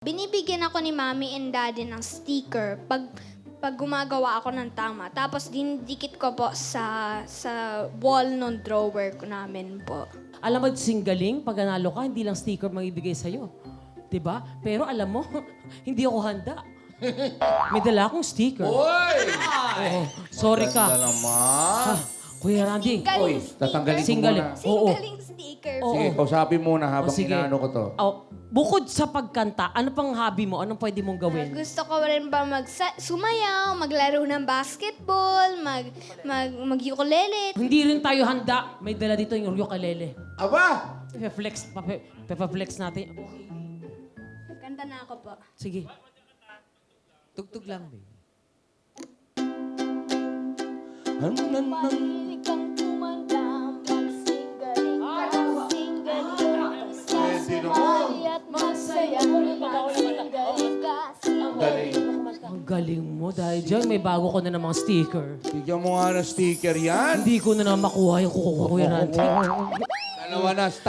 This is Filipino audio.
Binibigyan ako ni Mommy and Daddy ng sticker pag gumagawa ako ng tama. Tapos dinidikit ko po sa wall ng drawer ko namin po. Alam mo, singgaling, pag nanalo ka, hindi lang sticker mangibigay sa'yo. Diba? Pero alam mo, hindi ako handa. May dala akong sticker. Hoy! Oo, sorry Ganda ka. naman. Kuya Randy. Hoy, tatanggalin ko Singgaling. muna. Oo. Singaling sticker Oo. po. Sige, kausapin muna habang sige. inaano ko to. Oh, bukod sa pagkanta, ano pang hobby mo? Anong pwede mong gawin? Gusto ko rin ba sumayaw, maglaro ng basketball, mag-ukulele. Hindi rin tayo handa. May dala dito yung ukulele. Aba! Pepa-flex natin. Kanta na ako po. Sige. Tugtog lang, baby. Mahilig kang kumanta, magsingaling ka, singaling ka, sasabay at masaya, magsingaling ka, singaling ka. Ang galing mo. Dahil dyan, may bago ko na namang sticker. Bigyan mo nga ng sticker yan. Hindi ko na naman makuha yung kuko ko, Kuya Randy. Dalawa na, start.